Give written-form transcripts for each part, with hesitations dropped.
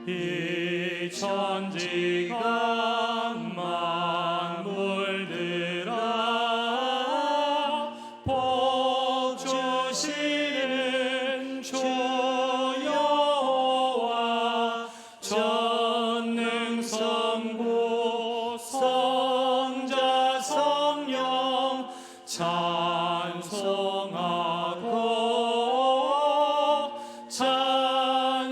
이 천지가 만물들아 복 주시는 주 여호와 전능성부 성자 성령 찬송하고 찬송하세.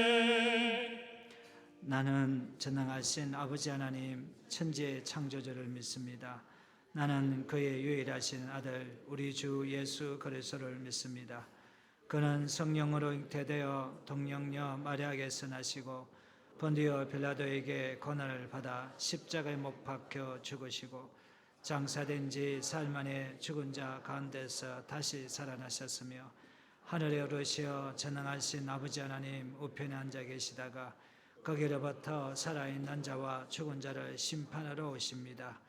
아멘. 나는 전능하신 아버지 하나님 천지의 창조주를 믿습니다. 나는 그의 유일하신 아들 우리 주 예수 그리스도를 믿습니다. 그는 성령으로 잉태되어 동정녀 마리아에게서 나시고 본디오 빌라도에게 고난을 받아 십자가에 못 박혀 죽으시고 장사된 지 사흘 만에 죽은 자 가운데서 다시 살아나셨으며 하늘에 오르시어 전능하신 아버지 하나님 우편에 앉아 계시다가 거기로부터 살아있는 자와 죽은 자를 심판하러 오십니다.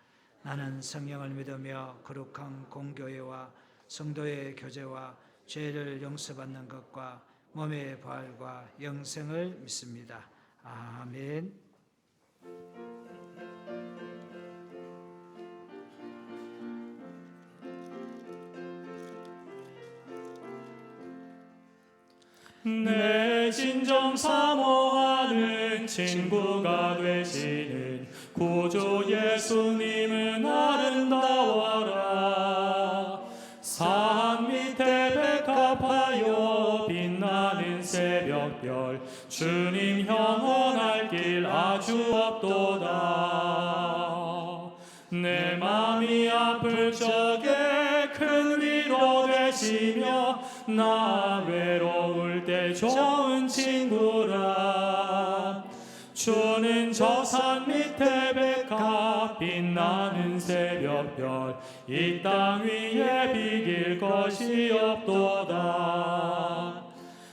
나는 성령을 믿으며 거룩한 공교회와 성도의 교제와 죄를 용서받는 것과 몸의 부활과 영생을 믿습니다. 아멘. 내 진정 사모하는 친구가 되시는 구주 예수님은 아름다워라. 산 밑에 백합하여 빛나는 새벽별 주님 영원할 길 아주 없도다. 내 맘이 아플 적에 큰 위로 되시며 나 외로울 때 좋은 친구라. 주는 저 산 밑에 백합 빛나는 새벽별 이 땅 위에 비길 것이 없도다.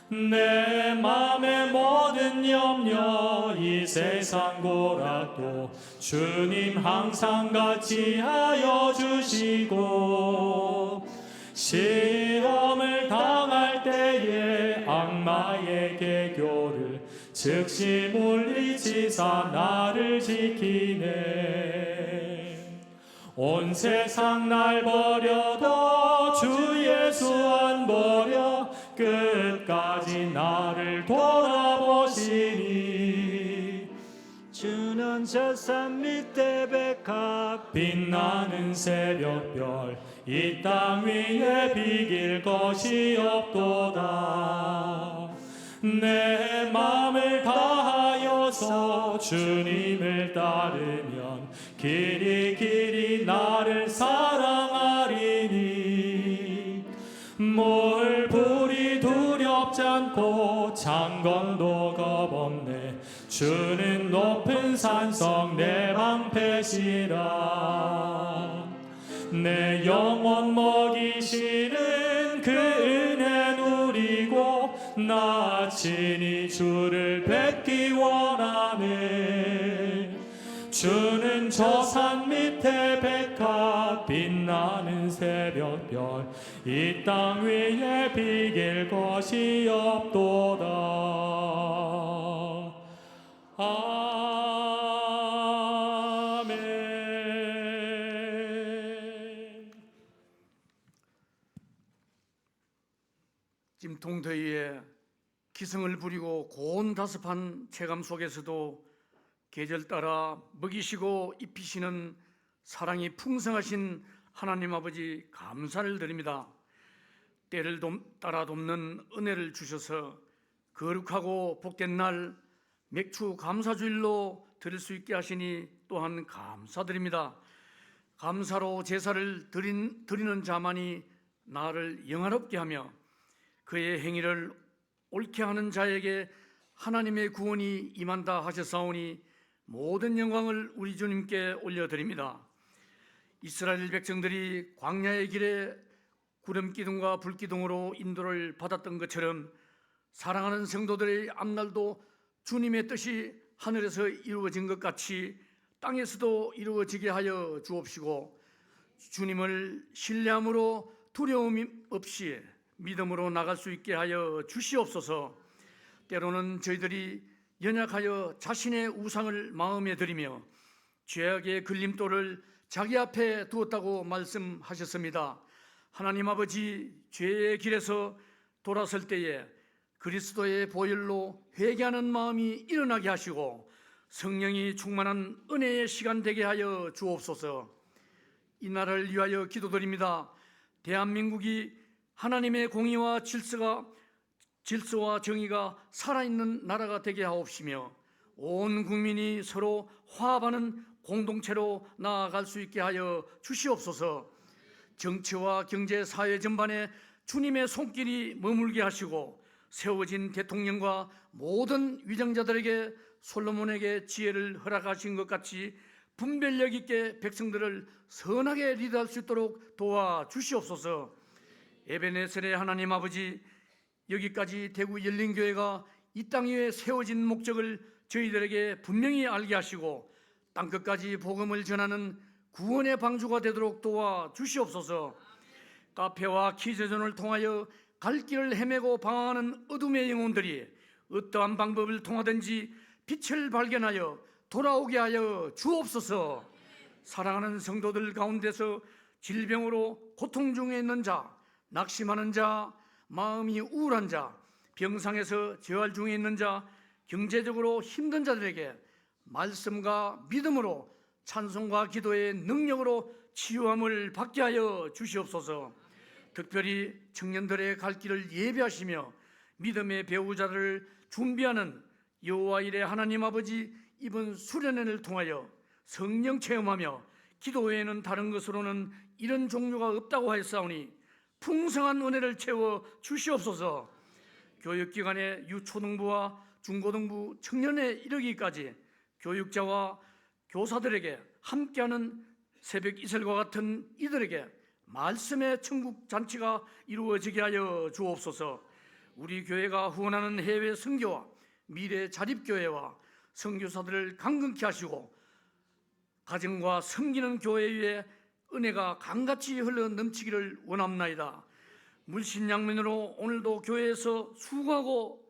내 맘의 모든 염려 이 세상 고락도 주님 항상 같이 하여 주시고 시험을 당할 때에 악마의 계교를 즉시 물리치사 나를 지키네. 온 세상 날 버려도 주 예수 안 버려 끝까지 나를 돌아보시니. 주는 저 산 밑에 백합 빛나는 새벽별 이 땅 위에 비길 것이 없도다. 내 맘을 다하여서 주님을 따르면 길이 길이 나를 사랑하리니. 물불이 두렵지 않고 창건도 겁없네. 주는 높은 산성 내 방패시라. 내 영혼 먹이시는 그 은혜 누리고 나 친히 주를 뵙기 원하네. 주는 저 산 밑에 백합 빛나는 새벽별 이 땅 위에 비길 것이 없도다. 아멘. 지금 동더위에 기승을 부리고 고온 다습한 체감 속에서도 계절 따라 먹이시고 입히시는 사랑이 풍성하신 하나님 아버지 감사를 드립니다. 때를 따라 돕는 은혜를 주셔서 거룩하고 복된 날 맥주 감사주일로 드릴 수 있게 하시니 또한 감사드립니다. 감사로 제사를 드리는 자만이 나를 영화롭게 하며 그의 행위를 옳게 하는 자에게 하나님의 구원이 임한다 하셨사오니 모든 영광을 우리 주님께 올려드립니다. 이스라엘 백성들이 광야의 길에 구름기둥과 불기둥으로 인도를 받았던 것처럼 사랑하는 성도들의 앞날도 주님의 뜻이 하늘에서 이루어진 것 같이 땅에서도 이루어지게 하여 주옵시고 주님을 신뢰함으로 두려움 없이 믿음으로 나갈 수 있게 하여 주시옵소서. 때로는 저희들이 연약하여 자신의 우상을 마음에 들이며 죄악의 걸림돌을 자기 앞에 두었다고 말씀하셨습니다. 하나님 아버지, 죄의 길에서 돌아설 때에 그리스도의 보혈로 회개하는 마음이 일어나게 하시고 성령이 충만한 은혜의 시간 되게 하여 주옵소서. 이 나라를 위하여 기도드립니다. 대한민국이 하나님의 공의와 질서와 정의가 살아있는 나라가 되게 하옵시며 온 국민이 서로 화합하는 공동체로 나아갈 수 있게 하여 주시옵소서. 정치와 경제, 사회 전반에 주님의 손길이 머물게 하시고 세워진 대통령과 모든 위정자들에게 솔로몬에게 지혜를 허락하신 것 같이 분별력 있게 백성들을 선하게 리드할 수 있도록 도와주시옵소서. 에베네셀의 하나님 아버지, 여기까지 대구 열린교회가 이 땅 위에 세워진 목적을 저희들에게 분명히 알게 하시고 땅끝까지 복음을 전하는 구원의 방주가 되도록 도와주시옵소서. 카페와 키즈존을 통하여 갈 길을 헤매고 방황하는 어둠의 영혼들이 어떠한 방법을 통하든지 빛을 발견하여 돌아오게 하여 주옵소서. 사랑하는 성도들 가운데서 질병으로 고통 중에 있는 자, 낙심하는 자, 마음이 우울한 자, 병상에서 재활 중에 있는 자, 경제적으로 힘든 자들에게 말씀과 믿음으로 찬송과 기도의 능력으로 치유함을 받게 하여 주시옵소서. 특별히 청년들의 갈 길을 예비하시며 믿음의 배우자를 준비하는 여호와 일의 하나님 아버지, 이번 수련회를 통하여 성령 체험하며 기도 외에는 다른 것으로는 이런 종류가 없다고 하였사오니 풍성한 은혜를 채워 주시옵소서. 교육기관의 유초등부와 중고등부 청년에 이르기까지 교육자와 교사들에게 함께하는 새벽 이슬과 같은 이들에게 말씀의 천국 잔치가 이루어지게 하여 주옵소서. 우리 교회가 후원하는 해외 선교와 미래 자립교회와 선교사들을 강건케 하시고 가정과 섬기는 교회 위에 은혜가 강같이 흘러 넘치기를 원합나이다. 물신양면으로 오늘도 교회에서 수고하고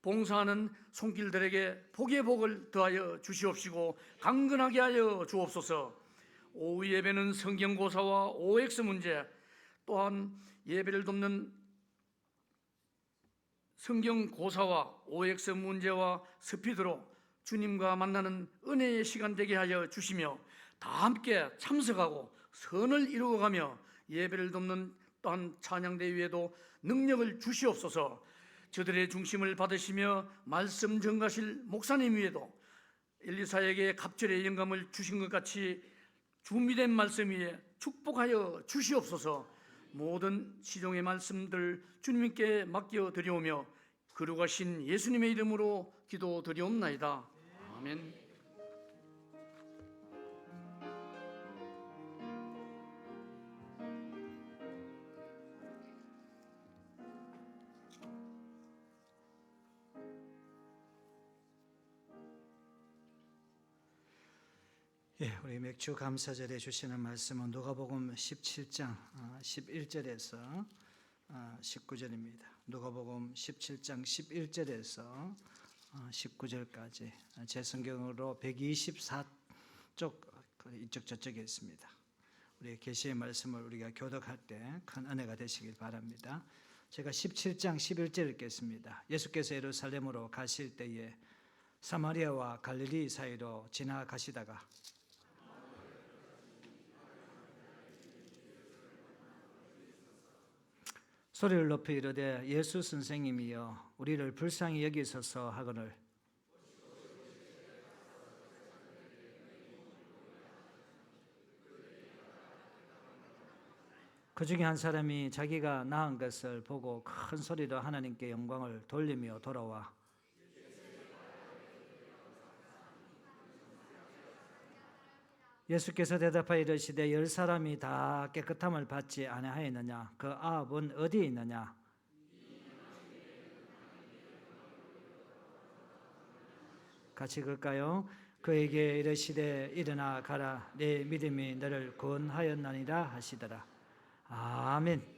봉사하는 손길들에게 복의 복을 더하여 주시옵시고 강건하게 하여 주옵소서. 오후 예배는 성경고사와 OX 문제, 또한 예배를 돕는 성경고사와 OX 문제와 스피드로 주님과 만나는 은혜의 시간 되게 하여 주시며 다 함께 참석하고 선을 이루어가며 예배를 돕는 또한 찬양대 위에도 능력을 주시옵소서. 저들의 중심을 받으시며 말씀 전가실 목사님 위에도 엘리사에게 갑절의 영감을 주신 것 같이 준비된 말씀 위에 축복하여 주시옵소서. 모든 시종의 말씀들 주님께 맡겨드리오며 거룩하신 예수님의 이름으로 기도드리옵나이다. 아멘. 예, 우리 맥주 감사절에 주시는 말씀은 누가복음 17장 11절에서 19절입니다. 누가복음 17장 11절에서 19절까지 제 성경으로 124쪽 이쪽 저쪽에 있습니다. 우리 계시의 말씀을 우리가 교독할 때 큰 은혜가 되시길 바랍니다. 제가 17장 11절 읽겠습니다. 예수께서 예루살렘으로 가실 때에 사마리아와 갈릴리 사이로 지나가시다가 소리를 높이 이르되 예수 선생님이여 우리를 불쌍히 여기소서 하거늘 그 중에 한 사람이 자기가 낳은 것을 보고 큰 소리로 하나님께 영광을 돌리며 돌아와 예수께서 대답하여 이르시되 10사람이 다 깨끗함을 받지 아니하였느냐? 그 아합은 어디에 있느냐? 같이 읽을까요? 그에게 이르시되 일어나 가라 내 믿음이 너를 구원하였나니라 하시더라. 아멘.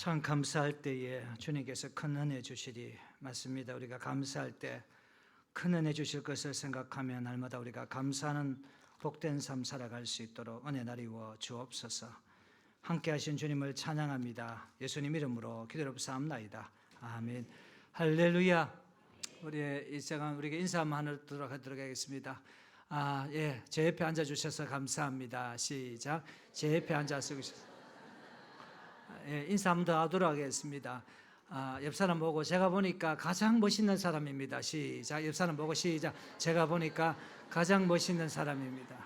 참 감사할 때에 주님께서 큰 은혜 주시리. 맞습니다. 우리가 감사할 때 큰 은혜 주실 것을 생각하며 날마다 우리가 감사하는 복된 삶 살아갈 수 있도록 은혜 나리워 주옵소서. 함께 하신 주님을 찬양합니다. 예수님 이름으로 기도롭사옵나이다. 아멘. 할렐루야. 우리 이 시간 우리가 인사 한번 하도록 하겠습니다. 제 옆에 앉아 주셔서 감사합니다. 시작. 제 옆에 앉아서 인사 한번 더 하도록 하겠습니다. 옆 사람 보고 제가 보니까 가장 멋있는 사람입니다. 시작. 옆 사람 보고 시작. 제가 보니까 가장 멋있는 사람입니다.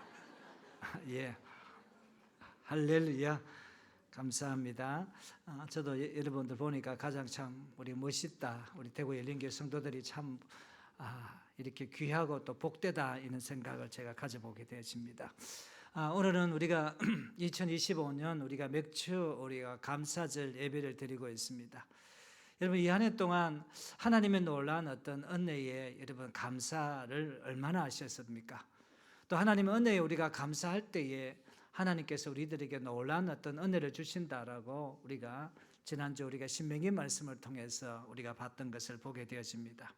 예. 할렐루야. 감사합니다. 저도 여러분들 보니까 가장 참 우리 멋있다. 우리 대구 열린교회 성도들이 참 이렇게 귀하고 또 복되다 이런 생각을 제가 가져보게 되었습니다. 오늘은 우리가 2025년 우리가 맥주 우리가 감사절 예배를 드리고 있습니다. 여러분 이 한 해 동안 하나님의 놀라운 어떤 은혜에 여러분 감사를 얼마나 하셨습니까? 또 하나님의 은혜에 우리가 감사할 때에 하나님께서 우리들에게 놀라운 어떤 은혜를 주신다라고 우리가 지난주 우리가 신명기 말씀을 통해서 우리가 봤던 것을 보게 되었습니다.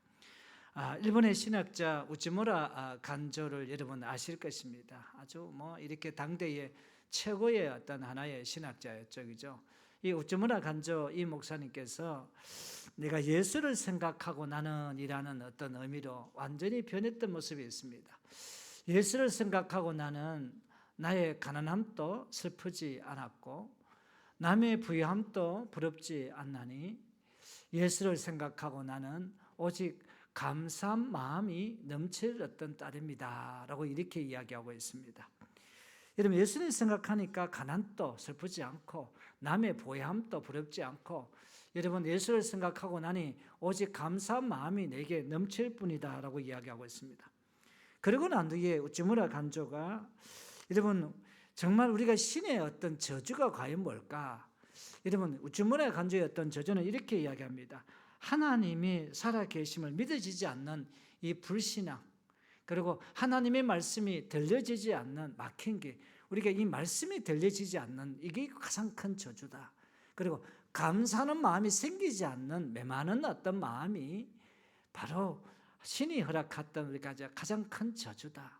일본의 신학자 우츠무라 간조를 여러분 아실 것입니다. 아주 이렇게 당대에 최고의 어떤 하나의 신학자였죠, 그죠? 이 우즈무라 간조 이 목사님께서 내가 예수를 생각하고 나는 이라는 어떤 의미로 완전히 변했던 모습이 있습니다. 예수를 생각하고 나는 나의 가난함도 슬프지 않았고 남의 부유함도 부럽지 않나니 예수를 생각하고 나는 오직 감사한 마음이 넘칠 어떤 딸입니다 라고 이렇게 이야기하고 있습니다. 여러분, 예수님 생각하니까 가난도 슬프지 않고 남의 부유함도 부럽지 않고, 여러분 예수를 생각하고 나니 오직 감사한 마음이 내게 넘칠 뿐이다 라고 이야기하고 있습니다. 그러고 난 뒤에 우즈무라 간조가 여러분 정말 우리가 신의 어떤 저주가 과연 뭘까? 여러분 우즈무라 간조의 어떤 저주는 이렇게 이야기합니다. 하나님이 살아계심을 믿어지지 않는 이 불신앙, 그리고 하나님의 말씀이 들려지지 않는 막힌 게, 우리가 이 말씀이 들려지지 않는 이게 가장 큰 저주다. 그리고 감사하는 마음이 생기지 않는 메마른 어떤 마음이 바로 신이 허락했던 우리가 가장 큰 저주다.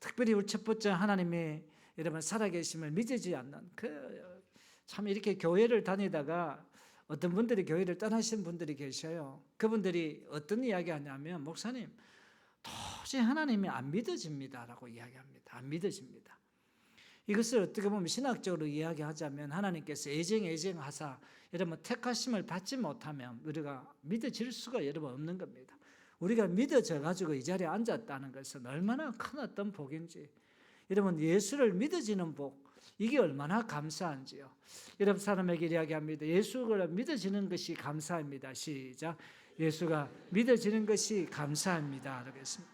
특별히 우리 첫 번째 하나님의 여러분 살아계심을 믿어지지 않는 참 이렇게 교회를 다니다가 어떤 분들이 교회를 떠나신 분들이 계셔요. 그분들이 어떤 이야기 하냐면, 목사님 도저히 하나님이 안 믿어집니다라고 이야기합니다. 안 믿어집니다. 이것을 어떻게 보면 신학적으로 이야기하자면 하나님께서 애정하사 여러분 택하심을 받지 못하면 우리가 믿어질 수가 여러분 없는 겁니다. 우리가 믿어져 가지고 이 자리에 앉았다는 것은 얼마나 큰 어떤 복인지, 여러분 예수를 믿어지는 복, 이게 얼마나 감사한지요. 여러분 사람에게 이야기합니다. 예수가 믿어지는 것이 감사합니다. 시작. 예수가 믿어지는 것이 감사합니다. 라고 했습니다.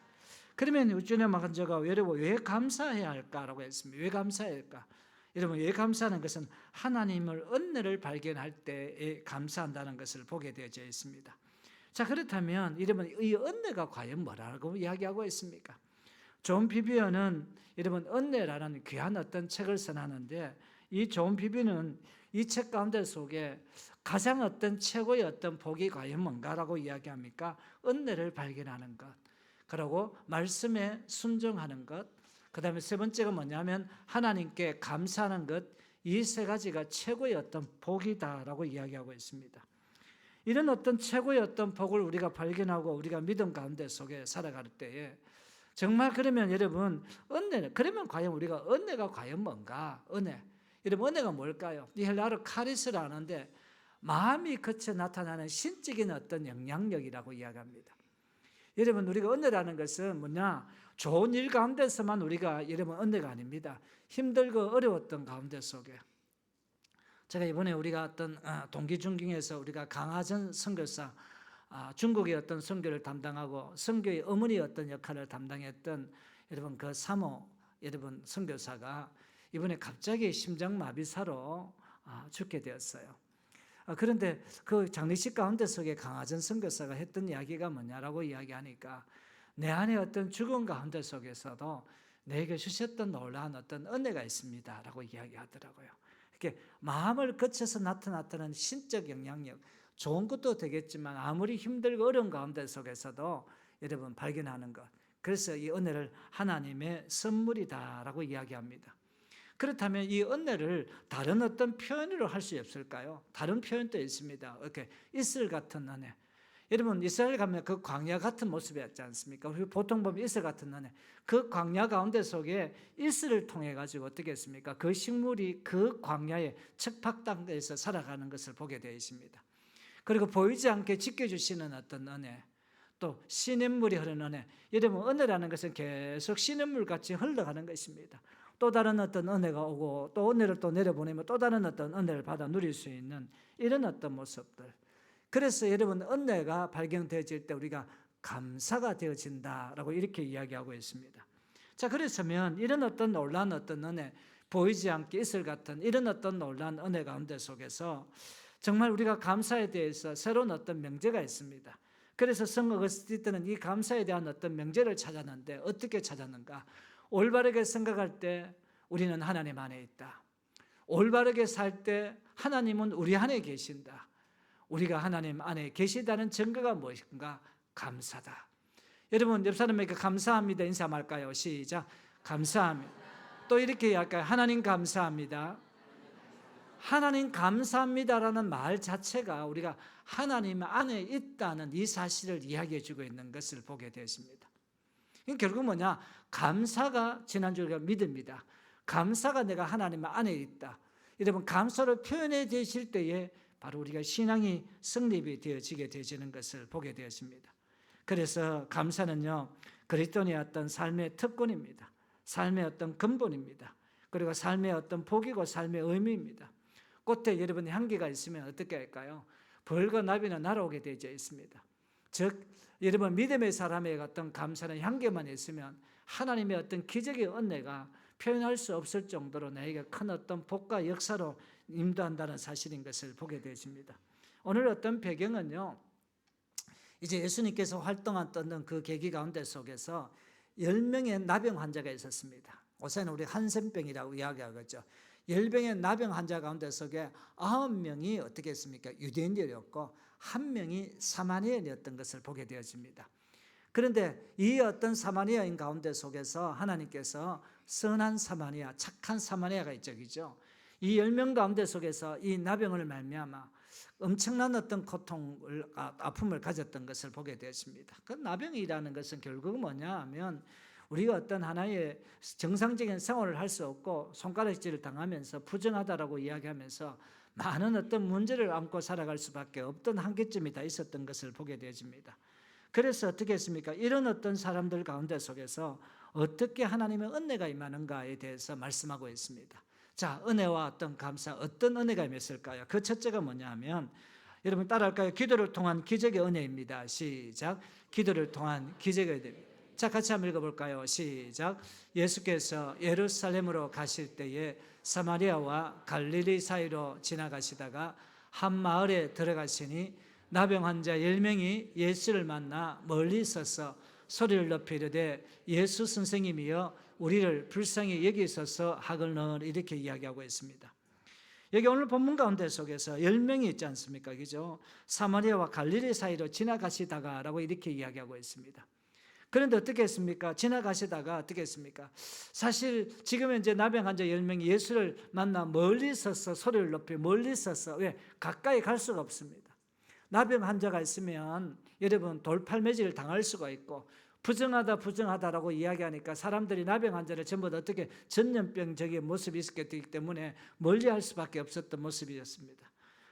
그러면 우즈무라 간조가 여러분 왜 감사해야 할까라고 했습니다. 왜 감사해야 할까? 여러분 왜 감사하는 것은 하나님을 은혜를 발견할 때에 감사한다는 것을 보게 되어져 있습니다. 자, 그렇다면 여러분 이 은혜가 과연 뭐라고 이야기하고 있습니까? 존 비비어는 여러분 은혜라는 귀한 어떤 책을 선하는데, 이 존 비비는 이 책 가운데 속에 가장 어떤 최고의 어떤 복이 과연 뭔가라고 이야기합니까? 은혜를 발견하는 것, 그리고 말씀에 순종하는 것, 그 다음에 세 번째가 뭐냐면 하나님께 감사하는 것, 이 세 가지가 최고의 어떤 복이다라고 이야기하고 있습니다. 이런 어떤 최고의 어떤 복을 우리가 발견하고 우리가 믿음 가운데 속에 살아갈 때에 정말 그러면 여러분 은혜는, 그러면 과연 우리가 은혜가 과연 뭔가? 은혜, 여러분 은혜가 뭘까요? 이 헬라어로 카리스라 하는데 마음이 거쳐 나타나는 신적인 어떤 영향력이라고 이야기합니다. 여러분 우리가 은혜라는 것은 뭐냐? 좋은 일 가운데서만 우리가 여러분 은혜가 아닙니다. 힘들고 어려웠던 가운데 속에, 제가 이번에 우리가 어떤 동기중경에서 우리가 강하전 선교사, 중국의 어떤 선교를 담당하고 선교의 어머니 어떤 역할을 담당했던 여러분 그 사모 여러분 선교사가 이번에 갑자기 심장마비사로 죽게 되었어요. 그런데 그 장례식 가운데 속에 강하전 선교사가 했던 이야기가 뭐냐라고 이야기하니까, 내 안에 어떤 죽음 가운데 속에서도 내게 주셨던 놀라운 어떤 은혜가 있습니다라고 이야기하더라고요. 이렇게 마음을 거쳐서 나타났다는 신적 영향력, 좋은 것도 되겠지만 아무리 힘들고 어려운 가운데 속에서도 여러분 발견하는 것, 그래서 이 은혜를 하나님의 선물이다라고 이야기합니다. 그렇다면 이 은혜를 다른 어떤 표현으로 할 수 없을까요? 다른 표현도 있습니다. 이렇게 이슬 같은 은혜. 여러분 이스라엘 가면 그 광야 같은 모습이었지 않습니까? 우리 보통 보면 이슬 같은 은혜. 그 광야 가운데 속에 이슬을 통해 가지고 어떻게 했습니까? 그 식물이 그 광야의 척박 땅에서 살아가는 것을 보게 되어 있습니다. 그리고 보이지 않게 지켜주시는 어떤 은혜, 또 시냇물이 흐르는 은혜. 여러분 은혜라는 것은 계속 시냇물 같이 흘러가는 것입니다. 또 다른 어떤 은혜가 오고 또 은혜를 또 내려보내면 또 다른 어떤 은혜를 받아 누릴 수 있는 이런 어떤 모습들. 그래서 여러분 은혜가 발견되어질 때 우리가 감사가 되어진다라고 이렇게 이야기하고 있습니다. 자, 그렇다면 이런 어떤 놀라운 어떤 은혜, 보이지 않게 이슬 같은 이런 어떤 놀라운 은혜 가운데 속에서 정말 우리가 감사에 대해서 새로운 어떤 명제가 있습니다. 그래서 성 어거스틴은 이 감사에 대한 어떤 명제를 찾았는데, 어떻게 찾았는가? 올바르게 생각할 때 우리는 하나님 안에 있다. 올바르게 살 때 하나님은 우리 안에 계신다. 우리가 하나님 안에 계시다는 증거가 무엇인가? 감사다. 여러분 옆 사람에게 감사합니다 인사할까요? 시작. 감사합니다. 또 이렇게 할까요? 하나님 감사합니다. 하나님 감사합니다라는 말 자체가 우리가 하나님 안에 있다는 이 사실을 이야기해 주고 있는 것을 보게 되었습니다. 결국 뭐냐? 감사가 지난주에 우리가 믿음이다. 감사가 내가 하나님 안에 있다. 여러분 감사를 표현해 되실 때에 바로 우리가 신앙이 성립이 되어지게 되지는 것을 보게 되었습니다. 그래서 감사는요, 그리스도인의 어떤 삶의 특권입니다. 삶의 어떤 근본입니다. 그리고 삶의 어떤 복이고 삶의 의미입니다. 꽃에 여러분 향기가 있으면 어떻게 할까요? 벌과 나비는 날아오게 되어 있습니다. 즉 여러분 믿음의 사람의 어떤 감사는 향기만 있으면 하나님의 어떤 기적의 은혜가 표현할 수 없을 정도로 나에게 큰 어떤 복과 역사로 인도한다는 사실인 것을 보게 되십니다. 오늘 어떤 배경은요, 이제 예수님께서 활동했던 그 계기 가운데 속에서 10명의 나병 환자가 있었습니다. 요새는 우리 한센병이라고 이야기하겠죠. 10명의 나병 환자 가운데 속에 9명이 어떻게 했습니까? 유대인들이었고 1명이 사마리아인이었던 것을 보게 되었습니다. 그런데 이 어떤 사마리아인 가운데 속에서 하나님께서 선한 사마리아, 착한 사마리아가 있죠. 이 10명 가운데 속에서 이 나병을 말미암아 엄청난 어떤 고통을, 아픔을 가졌던 것을 보게 되었습니다. 그 나병이라는 것은 결국은 뭐냐 하면 우리가 어떤 하나의 정상적인 생활을 할 수 없고 손가락질을 당하면서 부정하다라고 이야기하면서 많은 어떤 문제를 안고 살아갈 수밖에 없던 한계점이 다 있었던 것을 보게 되어집니다. 그래서 어떻게 했습니까? 이런 어떤 사람들 가운데 속에서 어떻게 하나님의 은혜가 임하는가에 대해서 말씀하고 있습니다. 자, 은혜와 어떤 감사, 어떤 은혜가 임했을까요? 그 첫째가 뭐냐 하면 여러분 따라할까요? 기도를 통한 기적의 은혜입니다. 시작. 기도를 통한 기적의 은혜입니다. 자, 같이 한번 읽어볼까요? 시작. 예수께서 예루살렘으로 가실 때에 사마리아와 갈릴리 사이로 지나가시다가 한 마을에 들어가시니 나병 환자 10명이 예수를 만나 멀리 서서 소리를 높이 이르되 예수 선생님이여 우리를 불쌍히 여기소서 하거늘 이렇게 이야기하고 있습니다. 여기 오늘 본문 가운데 속에서 10명이 있지 않습니까? 그죠? 사마리아와 갈릴리 사이로 지나가시다가 라고 이렇게 이야기하고 있습니다. 그런데 어떻게 했습니까? 지나가시다가 어떻게 했습니까? 사실 지금 이제 나병 환자 10명이 예수를 만나 멀리 서서 소리를 높이 멀리 서서 왜? 가까이 갈 수가 없습니다. 나병 환자가 있으면 여러분 돌팔매질을 당할 수가 있고 부정하다라고 이야기하니까 사람들이 나병 환자를 전부 다 어떻게 전염병적인 모습이 있었기 때문에 멀리할 수밖에 없었던 모습이었습니다.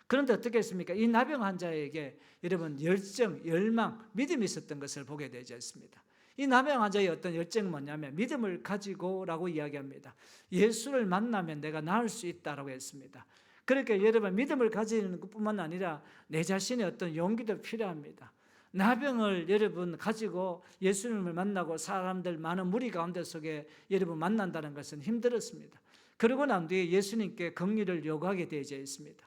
그런데 어떻게 했습니까? 이 나병 환자에게 여러분 열정, 열망, 믿음이 있었던 것을 보게 되지 않습니다. 이 나병 환자의 어떤 열정은 뭐냐면 믿음을 가지고라고 이야기합니다. 예수를 만나면 내가 나을 수 있다라고 했습니다. 그러니까 여러분 믿음을 가지는 것뿐만 아니라 내 자신의 어떤 용기도 필요합니다. 나병을 여러분 가지고 예수님을 만나고 사람들 많은 무리 가운데 속에 여러분 만난다는 것은 힘들었습니다. 그러고 난 뒤에 예수님께 긍휼을 요구하게 되어져 있습니다.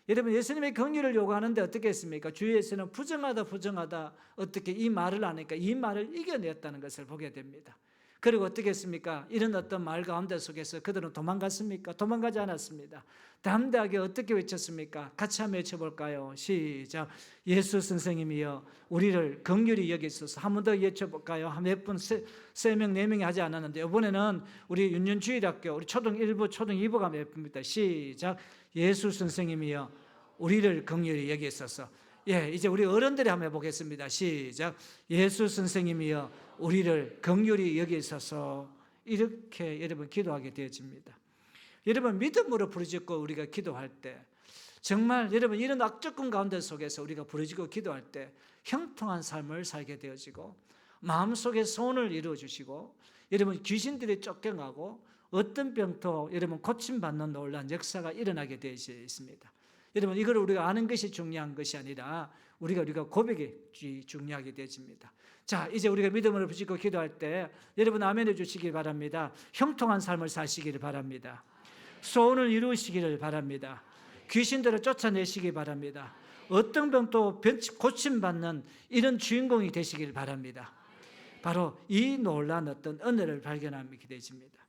여러분 예수님의 긍휼을 요구하는데 어떻게 했습니까? 주 예수는 부정하다 어떻게 이 말을 하니까 이 말을 이겨냈다는 것을 보게 됩니다. 그리고 어떻게 했습니까? 이런 어떤 말 가운데 속에서 그들은 도망갔습니까? 도망가지 않았습니다. 담대하게 어떻게 외쳤습니까? 같이 한번 외쳐볼까요? 시작. 예수 선생님이여 우리를 긍휼히 여기소서. 한 번 더 외쳐볼까요? 몇 분, 3명, 4명이 하지 않았는데 이번에는 우리 윤년주일학교 우리 초등 1부, 초등 2부가 몇 분입니다. 시작. 예수 선생님이여 우리를 긍휼히 여기소서. 예, 이제 우리 어른들이 한번 해보겠습니다. 시작. 예수 선생님이여 우리를 긍휼히 여기소서. 이렇게 여러분 기도하게 되어집니다. 여러분 믿음으로 부르짖고 우리가 기도할 때 정말 여러분 이런 악조건 가운데 속에서 우리가 부르짖고 기도할 때 형통한 삶을 살게 되어지고 마음속에 소원을 이루어 주시고 여러분 귀신들이 쫓겨가고 어떤 병도 여러분 고침받는 놀라운 역사가 일어나게 되어 있습니다. 여러분 이걸 우리가 아는 것이 중요한 것이 아니라 우리가 고백이 중요하게 되어집니다. 자, 이제 우리가 믿음으로 부르짖고 기도할 때 여러분 아멘해 주시기 바랍니다. 형통한 삶을 사시기를 바랍니다. 소원을 이루시기를 바랍니다. 귀신들을 쫓아내시기 바랍니다. 어떤 병도 고침받는 이런 주인공이 되시길 바랍니다. 바로 이 놀라운 어떤 은혜를 발견하게 되십니다.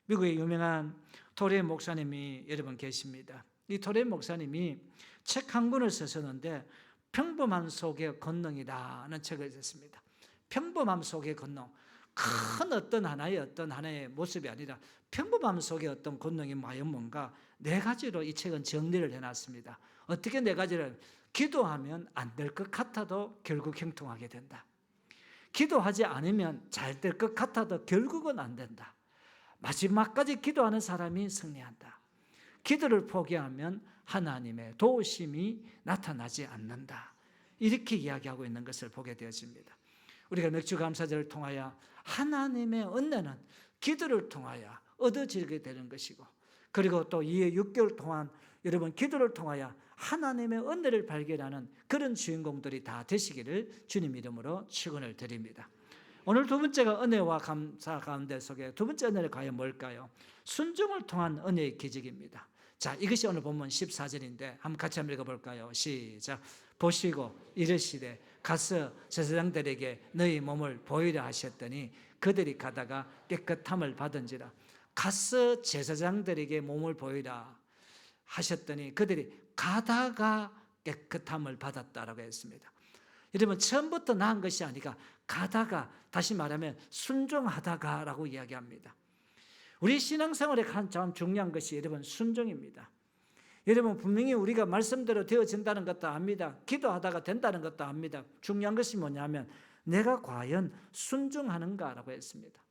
미국의 유명한 토레 목사님이 여러분 계십니다. 이 토레 목사님이 책 한 권을 쓰셨는데 평범함 속의 권능이라는 책을 썼습니다. 평범함 속의 권능. 큰 어떤 하나의 모습이 아니라 평범함 속에 어떤 권능이 과연 뭔가 네 가지로 이 책은 정리를 해놨습니다. 어떻게 네 가지를? 기도하면 안 될 것 같아도 결국 형통하게 된다. 기도하지 않으면 잘 될 것 같아도 결국은 안 된다. 마지막까지 기도하는 사람이 승리한다. 기도를 포기하면 하나님의 도우심이 나타나지 않는다. 이렇게 이야기하고 있는 것을 보게 되어집니다. 우리가 맥주감사절을 통하여 하나님의 은혜는 기도를 통하여 얻어지게 되는 것이고, 그리고 또 이에 6개월 동안 여러분 기도를 통하여 하나님의 은혜를 발견하는 그런 주인공들이 다 되시기를 주님 이름으로 축원을 드립니다. 오늘 두 번째가 은혜와 감사 가운데 속에 두 번째 은혜는 과연 뭘까요? 순종을 통한 은혜의 기적입니다. 자, 이것이 오늘 본문 14절인데 한번 같이 한번 읽어볼까요? 시작. 보시고 이르시되 가서 제사장들에게 너희 몸을 보이라 하셨더니 그들이 가다가 깨끗함을 받은지라. 가서 제사장들에게 몸을 보이라 하셨더니 그들이 가다가 깨끗함을 받았다라고 했습니다. 여러분, 처음부터 나은 것이 아니라 가다가, 다시 말하면 순종하다가라고 이야기합니다. 우리 신앙생활에 참 중요한 것이 여러분 순종입니다. 여러분, 분명히 우리가 말씀대로 되어진다는 것도 압니다. 기도하다가 된다는 것도 압니다. 중요한 것이 뭐냐면 내가 과연 순종하는가라고 했습니다.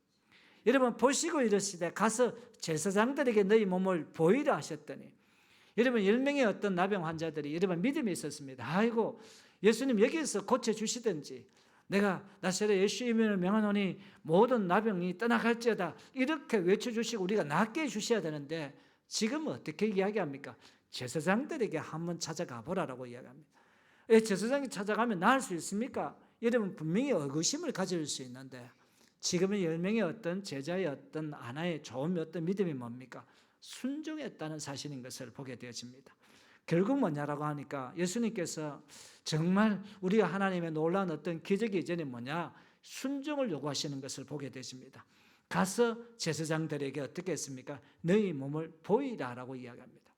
여러분, 보시고 이르시되 가서 제사장들에게 너희 몸을 보이라 하셨더니, 여러분 10명의 어떤 나병 환자들이 여러분 믿음이 있었습니다. 아이고 예수님 여기에서 고쳐주시든지, 내가 나사렛 예수 이름을 명하노니 모든 나병이 떠나갈지어다, 이렇게 외쳐주시고 우리가 낫게 해주셔야 되는데 지금은 어떻게 이야기합니까? 제사장들에게 한번 찾아가 보라라고 이야기합니다. 제사장이 찾아가면 나을 수 있습니까? 여러분 분명히 의구심을 가질 수 있는데, 지금은 10명의 어떤 제자의 어떤 하나의 좋은 어떤 믿음이 뭡니까? 순종했다는 사실인 것을 보게 되어집니다. 결국 뭐냐라고 하니까 예수님께서 정말 우리가 하나님의 놀라운 어떤 기적이 이전에 뭐냐? 순종을 요구하시는 것을 보게 되십니다. 가서 제사장들에게 어떻게 했습니까? 너희 몸을 보이라라고 이야기합니다.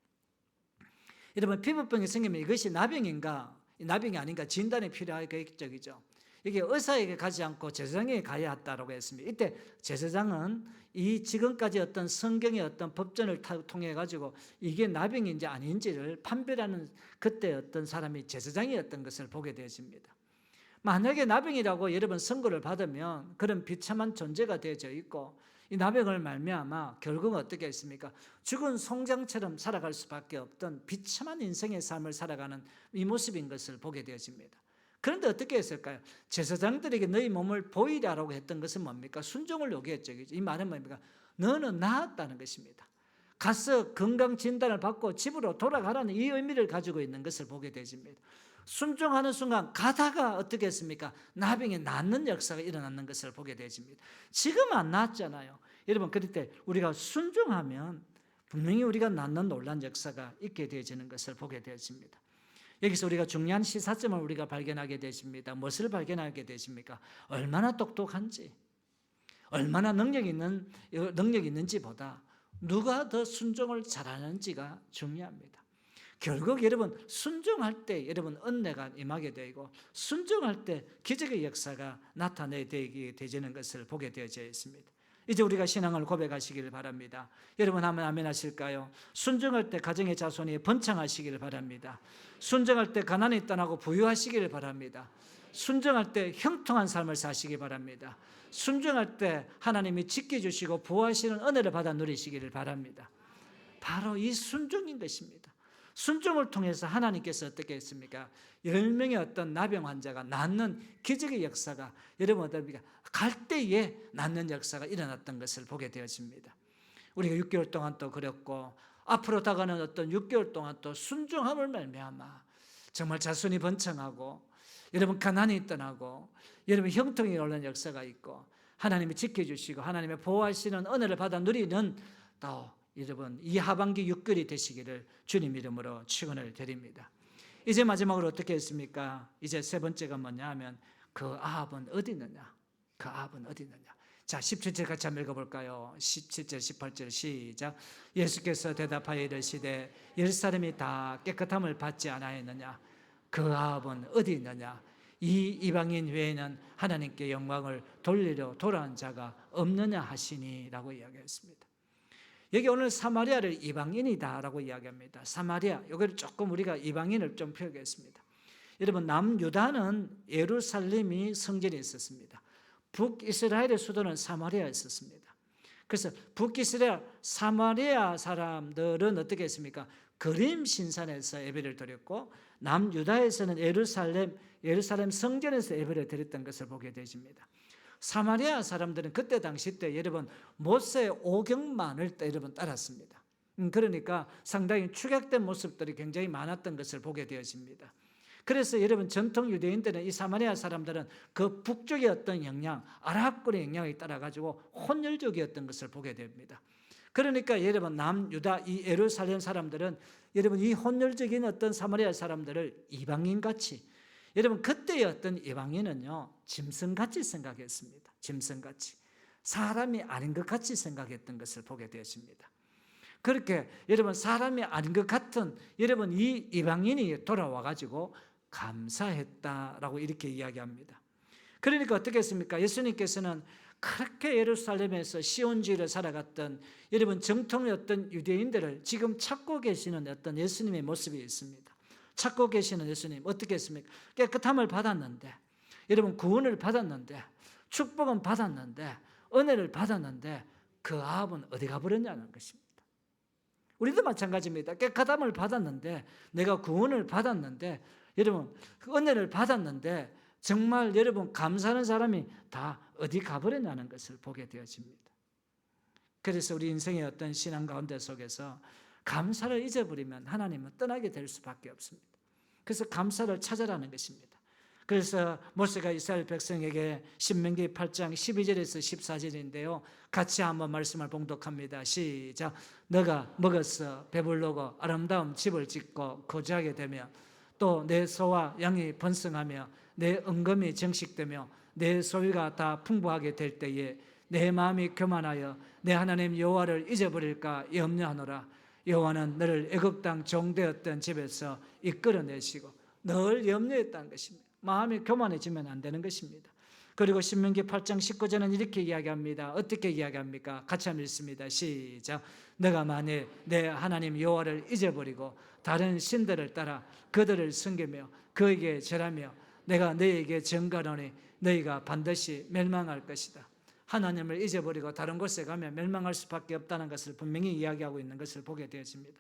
여러분, 피부병이 생기면 이것이 나병인가 나병이 아닌가 진단이 필요하겠죠. 이게 의사에게 가지 않고 제사장에게 가야 한다고 했습니다. 이때 제사장은 이 지금까지 어떤 성경의 어떤 법전을 통해 가지고 이게 나병인지 아닌지를 판별하는 그때 어떤 사람이 제사장이었던 것을 보게 되어집니다. 만약에 나병이라고 여러분 선고를 받으면 그런 비참한 존재가 되어져 있고, 이 나병을 말미암아 결국은 어떻게 했습니까? 죽은 송장처럼 살아갈 수밖에 없던 비참한 인생의 삶을 살아가는 이 모습인 것을 보게 되어집니다. 그런데 어떻게 했을까요? 제사장들에게 너희 몸을 보이라라고 했던 것은 뭡니까? 순종을 요구했죠. 이 말은 뭡니까? 너는 나았다는 것입니다. 가서 건강 진단을 받고 집으로 돌아가라는 이 의미를 가지고 있는 것을 보게 되십니다. 순종하는 순간 가다가 어떻게 했습니까? 나병이 낫는 역사가 일어나는 것을 보게 되십니다. 지금 안 낫잖아요. 여러분, 그럴 때 우리가 순종하면 분명히 우리가 낫는 놀라운 역사가 있게 되어지는 것을 보게 되십니다. 여기서 우리가 중요한 시사점을 우리가 발견하게 되십니다. 무엇을 발견하게 되십니까? 얼마나 똑똑한지, 얼마나 능력이 있는지보다 누가 더 순종을 잘하는지가 중요합니다. 결국 여러분 순종할 때 여러분 은혜가 임하게 되고, 순종할 때 기적의 역사가 나타내게 되는 것을 보게 되어져 있습니다. 이제 우리가 신앙을 고백하시기를 바랍니다. 여러분 한번 아멘 하실까요? 순종할 때 가정의 자손이 번창하시기를 바랍니다. 순종할 때 가난이 떠나고 부유하시기를 바랍니다. 순종할 때 형통한 삶을 사시기 바랍니다. 순종할 때 하나님이 지켜주시고 보호하시는 은혜를 받아 누리시기를 바랍니다. 바로 이 순종인 것입니다. 순종을 통해서 하나님께서 어떻게 했습니까? 10명의 어떤 나병 환자가 낫는 기적의 역사가 여러분 어떻습니까? 갈 때에 낫는 역사가 일어났던 것을 보게 되어집니다. 우리가 6개월 동안 또 그렸고, 앞으로 다가는 어떤 6개월 동안 또 순종함을 말미암아 정말 자손이 번창하고, 여러분 가난이 떠나고, 여러분 형통이 오는 역사가 있고, 하나님이 지켜주시고 하나님의 보호하시는 은혜를 받아 누리는 또 여러분 이 하반기 6개월이 되시기를 주님 이름으로 축원을 드립니다. 이제 마지막으로 어떻게 했습니까? 이제 세 번째가 뭐냐 하면 그 아합은 어디 있느냐? 그 아합은 어디 있느냐? 자, 17절 같이 한번 읽어볼까요? 17절 18절 시작. 예수께서 대답하여 이르시되 예루살렘이 다 깨끗함을 받지 않았느냐? 그 아합은 어디 있느냐? 이 이방인 외에는 하나님께 영광을 돌리려 돌아온 자가 없느냐 하시니라고 이야기했습니다. 여기 오늘 사마리아를 이방인이다라고 이야기합니다. 사마리아, 여기를 조금 우리가 이방인을 좀 표기했습니다. 여러분, 남유다는 예루살렘이 성전이 있었습니다. 북이스라엘의 수도는 사마리아에 있었습니다. 그래서 북이스라엘 사마리아 사람들은 어떻게 했습니까? 그림 신산에서 예배를 드렸고, 남유다에서는 예루살렘 성전에서 예배를 드렸던 것을 보게 되십니다. 사마리아 사람들은 그때 당시 때 여러분 모세의 오경만을 여러분 따랐습니다. 그러니까 상당히 축약된 모습들이 굉장히 많았던 것을 보게 되어집니다. 그래서 여러분 전통 유대인들은 이 사마리아 사람들은 그 북쪽의 어떤 영향, 아랍권의 영향에 따라 가지고 혼혈족이었던 것을 보게 됩니다. 그러니까 여러분 남유다 이 예루살렘 사람들은 여러분 이 혼혈적인 어떤 사마리아 사람들을 이방인같이, 여러분 그때의 어떤 이방인은요 짐승같이 생각했습니다. 짐승같이, 사람이 아닌 것 같이 생각했던 것을 보게 되었습니다. 그렇게 여러분 사람이 아닌 것 같은 여러분 이 이방인이 돌아와 가지고 감사했다라고 이렇게 이야기합니다. 그러니까 어떻게 했습니까? 예수님께서는 그렇게 예루살렘에서 시온주의를 살아갔던 여러분 정통의 어떤 유대인들을 지금 찾고 계시는 어떤 예수님의 모습이 있습니다. 찾고 계시는 예수님 어떻게 했습니까? 깨끗함을 받았는데, 여러분 구원을 받았는데, 축복은 받았는데, 은혜를 받았는데 그 아합은 어디 가버렸냐는 것입니다. 우리도 마찬가지입니다. 깨끗함을 받았는데, 내가 구원을 받았는데, 여러분 은혜를 받았는데 정말 여러분 감사하는 사람이 다 어디 가버렸냐는 것을 보게 되어집니다. 그래서 우리 인생의 어떤 신앙 가운데 속에서 감사를 잊어버리면 하나님은 떠나게 될 수밖에 없습니다. 그래서 감사를 찾아라는 것입니다. 그래서 모세가 이스라엘 백성에게 신명기 8장 12절에서 14절인데요. 같이 한번 말씀을 봉독합니다. 시작. 너가 먹어서 배부르고 아름다운 집을 짓고 거주하게 되며 또 내 소와 양이 번성하며 내 은금이 정식되며 내 소유가 다 풍부하게 될 때에 내 마음이 교만하여 내 하나님 여호와를 잊어버릴까 염려하노라. 여호와는 너를 애굽 땅 종되었던 집에서 이끌어내시고 늘 염려했다는 것입니다. 마음이 교만해지면 안 되는 것입니다. 그리고 신명기 8장 19절은 이렇게 이야기합니다. 어떻게 이야기합니까? 같이 한번 읽습니다. 시작. 너가 만일 내 하나님 여호와를 잊어버리고 다른 신들을 따라 그들을 섬기며 그에게 절하며 내가 너희에게 증거하노니 너희가 반드시 멸망할 것이다. 하나님을 잊어버리고 다른 곳에 가면 멸망할 수밖에 없다는 것을 분명히 이야기하고 있는 것을 보게 되어집니다.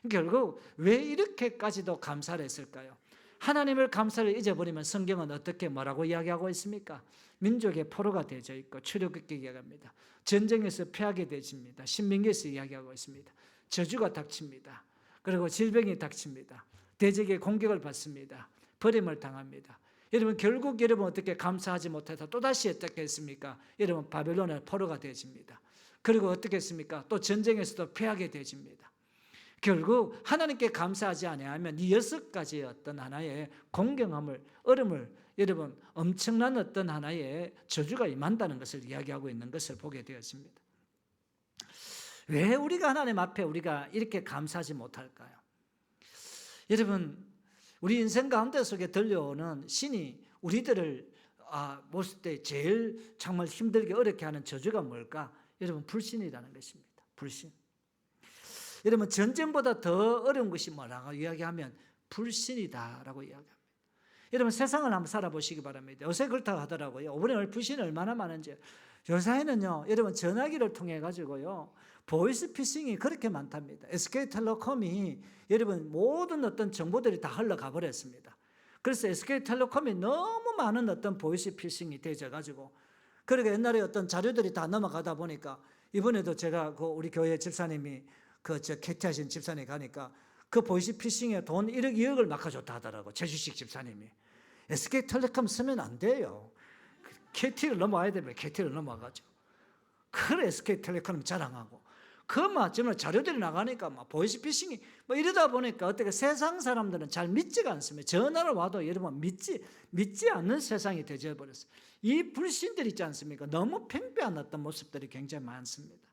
결국 왜 이렇게까지도 감사를 했을까요? 하나님을 감사를 잊어버리면 성경은 어떻게 뭐라고 이야기하고 있습니까? 민족의 포로가 되어져 있고 출애굽기 이야기합니다. 전쟁에서 패하게 되집니다. 신명기에서 이야기하고 있습니다. 저주가 닥칩니다. 그리고 질병이 닥칩니다. 대적의 공격을 받습니다. 버림을 당합니다. 여러분 결국 여러분 어떻게 감사하지 못해서 또다시 어떻게 했습니까? 여러분 바벨론의 포로가 되어집니다. 그리고 어떻게 했습니까? 또 전쟁에서도 패하게 되어집니다. 결국 하나님께 감사하지 아니하면 이 6가지의 어떤 하나의 공경함을, 얼음을 여러분 엄청난 어떤 하나의 저주가 임한다는 것을 이야기하고 있는 것을 보게 되었습니다. 왜 우리가 하나님 앞에 우리가 이렇게 감사하지 못할까요? 여러분 우리 인생 가운데 속에 들려오는 신이 우리들을 모실 때 제일 정말 힘들게 어렵게 하는 저주가 뭘까? 여러분 불신이라는 것입니다. 불신. 여러분 전쟁보다 더 어려운 것이 뭐라고 이야기하면 불신이다라고 이야기합니다. 여러분 세상을 한번 살아보시기 바랍니다. 요새 그렇다고 하더라고요. 이번에 불신이 얼마나 많은지. 요새는요, 여러분 전화기를 통해 가지고요 보이스피싱이 그렇게 많답니다. SK텔레콤이 여러분 모든 어떤 정보들이 다 흘러가 버렸습니다. 그래서 SK텔레콤이 너무 많은 어떤 보이스피싱이 되져 가지고, 그러니까 옛날에 어떤 자료들이 다 넘어가다 보니까 이번에도 제가 우리 교회 집사님이 캐티하신 집사님 가니까 그 보이스피싱에 돈 1억 2억을 맡아줬다 하더라고. 최주식 집사님이. SK텔레콤 쓰면 안 돼요. KT를 넘어와야 되면 KT를 넘어와가지고. 그래 SK텔레콤 자랑하고. 정말 자료들이 나가니까 보이스피싱이 이러다 보니까 어떻게 세상 사람들은 잘 믿지가 않습니다. 전화로 와도 여러분 믿지 않는 세상이 되어버렸어요. 이 불신들 있지 않습니까? 너무 팽배한 어떤 모습들이 굉장히 많습니다.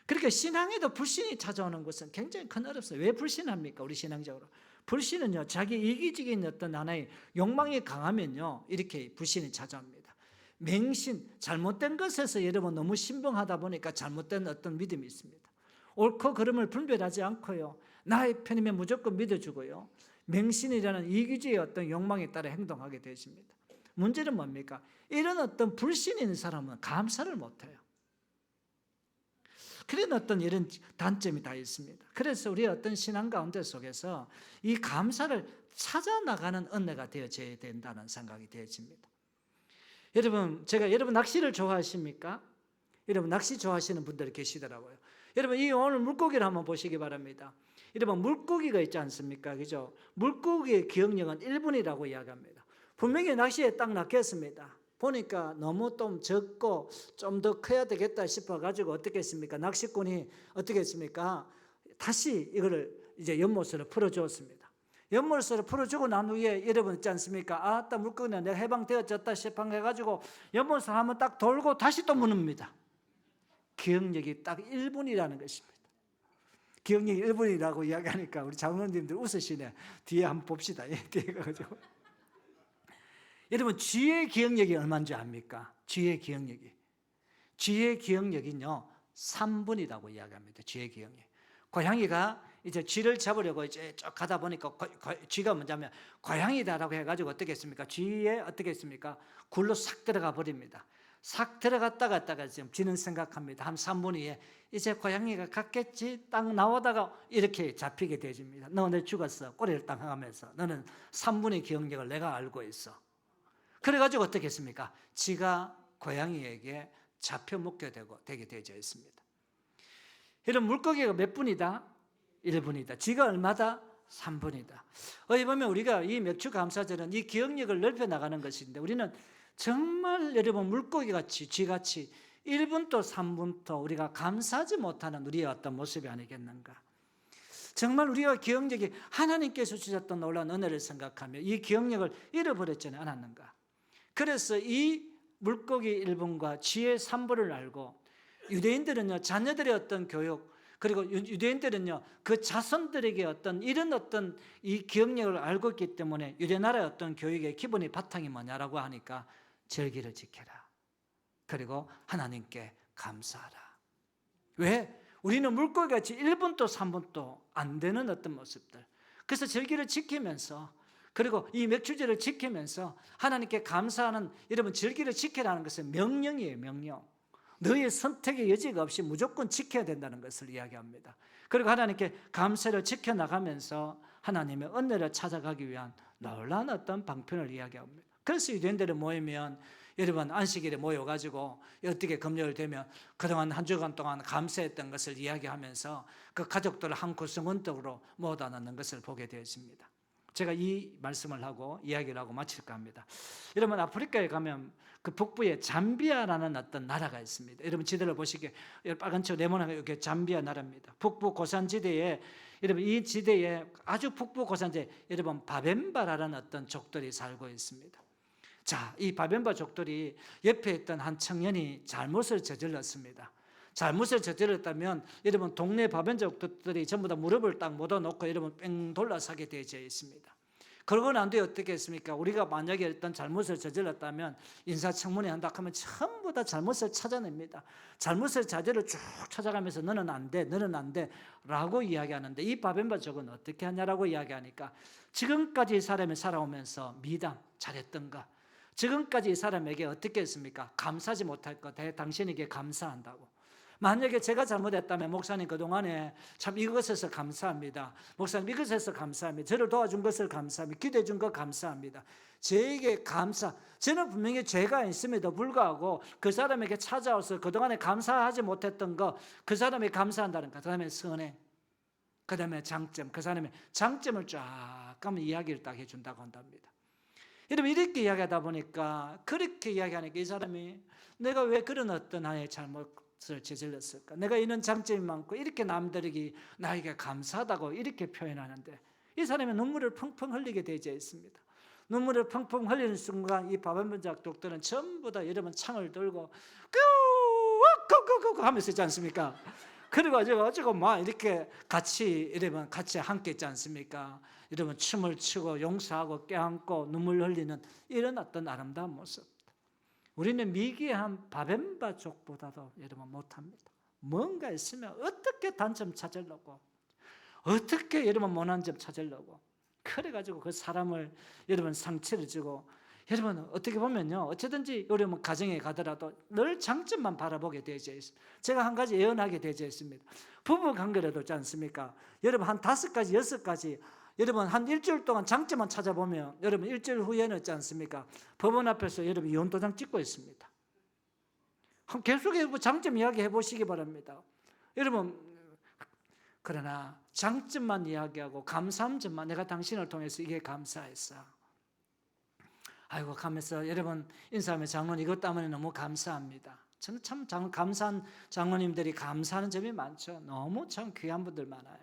그러니까 신앙에도 불신이 찾아오는 것은 굉장히 큰 어렵습니다. 왜 불신합니까? 우리 신앙적으로 불신은요, 자기 이기적인 어떤 하나의 욕망이 강하면요, 이렇게 불신이 찾아옵니다. 맹신, 잘못된 것에서 여러분 너무 신봉하다 보니까 잘못된 어떤 믿음이 있습니다. 옳고 그름을 분별하지 않고요, 나의 편이면 무조건 믿어주고요, 맹신이라는 이기주의 어떤 욕망에 따라 행동하게 되십니다. 문제는 뭡니까? 이런 어떤 불신이 있는 사람은 감사를 못해요. 그런 어떤 이런 단점이 다 있습니다. 그래서 우리의 어떤 신앙 가운데 속에서 이 감사를 찾아 나가는 은혜가 되어져야 된다는 생각이 되어집니다. 여러분, 여러분 낚시를 좋아하십니까? 여러분 낚시 좋아하시는 분들이 계시더라고요. 여러분 이 오늘 물고기를 한번 보시기 바랍니다. 여러분 물고기가 있지 않습니까? 그죠? 물고기의 기억력은 1분이라고 이야기합니다. 분명히 낚시에 딱 낚였습니다. 보니까 너무 좀 적고 좀 더 커야 되겠다 싶어가지고 어떻게 했습니까? 낚시꾼이 어떻게 했습니까? 다시 이거를 이제 연못으로 풀어주었습니다. 연못으로 풀어주고 난 후에 여러분 있지 않습니까? 아따 물고기는 내가 해방되어졌다 싶어가지고 연못을 한번 딱 돌고 다시 또 무릅니다. 기억력이 딱 1분이라는 것입니다. 기억력이 1분이라고 이야기하니까 우리 장로님들 웃으시네. 뒤에 한번 봅시다. 뒤에 가가지고. 여러분 쥐의 기억력이 얼마인지 압니까? 쥐의 기억력은요 3분이라고 이야기합니다. 쥐의 기억력. 고양이가 이제 쥐를 잡으려고 이제 쭉 가다 보니까 쥐가 뭐냐면 고양이다라고 해가지고 어떻게 했습니까? 쥐에 어떻게 했습니까? 굴로 싹 들어가 버립니다. 싹 들어갔다가 지금 쥐는 생각합니다. 한 3분 후에 이제 고양이가 갔겠지 딱 나오다가 이렇게 잡히게 되집니다. 너 오늘 죽었어. 꼬리를 딱 하면서 너는 3분의 기억력을 내가 알고 있어. 그래가지고 어떻게 했습니까? 쥐가 고양이에게 잡혀 먹게 되게 되어져 있습니다. 이런 물고기가 몇 분이다? 1분이다. 쥐가 얼마다? 3분이다. 어디 보면 우리가 이 맥주 감사절은 이 기억력을 넓혀 나가는 것인데 우리는 정말 여러분 물고기같이 쥐같이 1분도 3분도 우리가 감사하지 못하는 우리의 어떤 모습이 아니겠는가. 정말 우리가 기억력이 하나님께서 주셨던 놀라운 은혜를 생각하며 이 기억력을 잃어버렸지 않았는가. 그래서 이 물고기 1분과 쥐의 3분을 알고 유대인들은요 자녀들의 어떤 교육 그리고 유대인들은요 그 자손들에게 어떤 이런 어떤 이 기억력을 알고 있기 때문에 유대나라의 어떤 교육의 기본이 바탕이 뭐냐라고 하니까 절기를 지켜라. 그리고 하나님께 감사하라. 왜? 우리는 물고기같이 1분도 3분도 안 되는 어떤 모습들. 그래서 절기를 지키면서 그리고 이 맥주제를 지키면서 하나님께 감사하는 여러분 절기를 지키라는 것은 명령이에요. 명령. 너의 선택의 여지가 없이 무조건 지켜야 된다는 것을 이야기합니다. 그리고 하나님께 감사를 지켜나가면서 하나님의 은혜를 찾아가기 위한 놀라운 어떤 방편을 이야기합니다. 그래서 유대인들이 모이면 여러분 안식일에 모여가지고 어떻게 금요일 되면 그동안 한 주간 동안 감사했던 것을 이야기하면서 그 가족들을 한 구성원적으로 모아다 놓는 것을 보게 되었습니다. 제가 이 말씀을 하고 이야기를 하고 마칠까 합니다. 여러분 아프리카에 가면 그 북부에 잠비아라는 어떤 나라가 있습니다. 여러분 지도를 보시기에 빨간 척 네모나게 이렇게 잠비아 나라입니다. 북부 고산지대에 여러분 이 지대에 아주 북부 고산지대 여러분 바벤바라는 어떤 족들이 살고 있습니다. 자, 이 바벤바 족들이 옆에 있던 한 청년이 잘못을 저질렀습니다. 잘못을 저질렀다면 여러분 동네 바벤족들이 전부 다 무릎을 딱 묻어놓고 여러분 뺑 돌아서게 되어 있습니다. 그러고 난 뒤에 어떻게 했습니까? 우리가 만약에 어떤 잘못을 저질렀다면 인사청문회 한다 하면 전부 다 잘못을 찾아냅니다. 잘못을 자제를 쭉 찾아가면서 너는 안 돼, 너는 안 돼 라고 이야기하는데 이 바벤바족은 어떻게 하냐라고 이야기하니까 지금까지 이 사람이 살아오면서 미담 잘했던가 지금까지 이 사람에게 어떻게 했습니까? 감사하지 못할 것 당신에게 감사한다고. 만약에 제가 잘못했다면 목사님 그동안에 참 이것에서 감사합니다. 목사님 이것에서 감사합니다. 저를 도와준 것을 감사합니다. 기도해 준 것 감사합니다. 저에게 감사. 저는 분명히 죄가 있음에도 불구하고 그 사람에게 찾아와서 그동안에 감사하지 못했던 거 그 사람이 감사한다는 것. 그 다음에 선행. 그 다음에 장점. 그 사람의 장점을 쫙 가면 이야기를 딱 해준다고 한답니다. 여러분 이렇게 이야기하다 보니까 그렇게 이야기하니까 이 사람이 내가 왜 그런 어떤 하나의 잘못을 저질렀을까? 내가 이런 장점이 많고 이렇게 남들에게 나에게 감사하다고 이렇게 표현하는데 이 사람이 눈물을 펑펑 흘리게 되어 있습니다. 눈물을 펑펑 흘리는 순간 이 바벤바족들은 전부 다 여러분 창을 들고 끄 하면서 있지 않습니까? 그래가지고 막 이렇게 같이 이러면 같이 함께 있지 않습니까? 이러면 춤을 추고 용서하고 껴안고 눈물 흘리는 이런 어떤 아름다운 모습. 우리는 미개한 바벤바족보다도 여러분 못합니다. 뭔가 있으면 어떻게 단점 찾으려고, 어떻게 여러분 못한 점 찾으려고, 그래가지고 그 사람을 여러분 상처를 주고, 여러분 어떻게 보면요, 어쨌든지 여러분 가정에 가더라도 늘 장점만 바라보게 되어져 있습니다. 제가 한 가지 예언하게 되어져 있습니다. 부부 관계라도 있지 않습니까? 여러분 한 5가지 6가지 여러분 한 일주일 동안 장점만 찾아보면 여러분 일주일 후에는 있지 않습니까? 법원 앞에서 여러분 이혼도장 찍고 있습니다. 계속해서 장점 이야기해 보시기 바랍니다. 여러분, 그러나 장점만 이야기하고 감사한 점만, 내가 당신을 통해서 이게 감사했어, 아이고 가면서 여러분 인사하면 장로님 이것 때문에 너무 감사합니다. 저는 참 감사한 장로님들이 감사하는 점이 많죠. 너무 참 귀한 분들 많아요.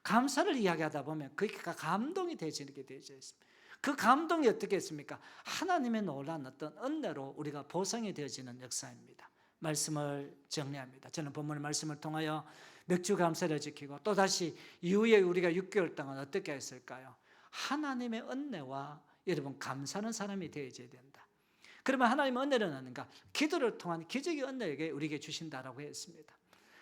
감사를 이야기하다 보면 그게 감동이 되어지게 되어져 있습니다. 그 감동이 어떻게 했습니까? 하나님의 놀라운 어떤 은혜로 우리가 보상이 되어지는 역사입니다. 말씀을 정리합니다. 저는 본문의 말씀을 통하여 몇 주 감사를 지키고 또다시 이후에 우리가 6개월 동안 어떻게 했을까요? 하나님의 은혜와 여러분 감사하는 사람이 되어져야 된다. 그러면 하나님의 은혜는 하는가? 기도를 통한 기적의 은혜에게 우리에게 주신다라고 했습니다.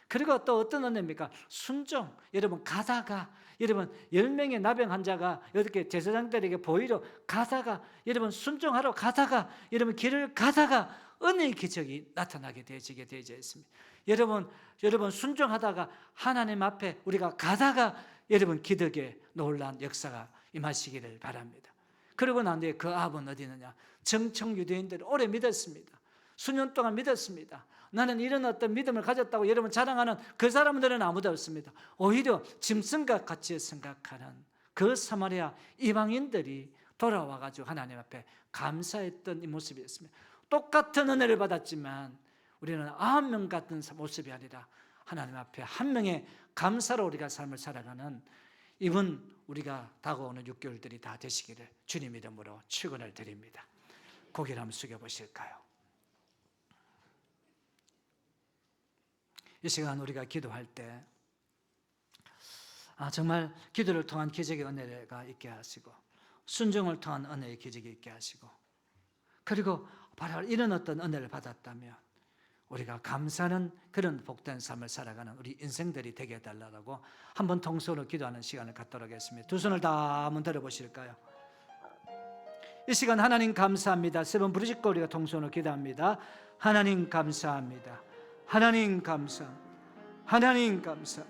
그리고 또 어떤 은혜입니까? 순종. 여러분 가다가 여러분 10명의 나병 환자가 이렇게 제사장들에게 보이러 가다가 여러분 순종하러 가다가 여러분 길을 가다가 은혜의 기적이 나타나게 되어지게 되어져 있습니다. 여러분 순종하다가 하나님 앞에 우리가 가다가 여러분 기적의 놀라운 역사가 임하시기를 바랍니다. 그러고 난 뒤에 그 아합은 어디 있느냐? 정청 유대인들을 오래 믿었습니다. 수년 동안 믿었습니다. 나는 이런 어떤 믿음을 가졌다고 여러분 자랑하는 그 사람들은 아무도 없습니다. 오히려 짐승과 같이 생각하는 그 사마리아 이방인들이 돌아와가지고 하나님 앞에 감사했던 이 모습이었습니다. 똑같은 은혜를 받았지만 우리는 9명 같은 모습이 아니라 하나님 앞에 한 명의 감사로 우리가 삶을 살아가는 이번 우리가 다가오는 6개월들이 다 되시기를 주님 이름으로 축원을 드립니다. 고개를 한번 숙여보실까요? 이 시간 우리가 기도할 때 정말 기도를 통한 기적의 은혜가 있게 하시고 순종을 통한 은혜의 기적이 있게 하시고 그리고 바로 이런 어떤 은혜를 받았다면 우리가 감사하는 그런 복된 삶을 살아가는 우리 인생들이 되게 해달라고 한번 통성으로 기도하는 시간을 갖도록 하겠습니다. 두 손을 다 한번 들어보실까요? 이 시간 하나님 감사합니다. 세 번 부르짖고 우리가 통성으로 기도합니다. 하나님 감사합니다. 하나님 감사, 하나님 감사.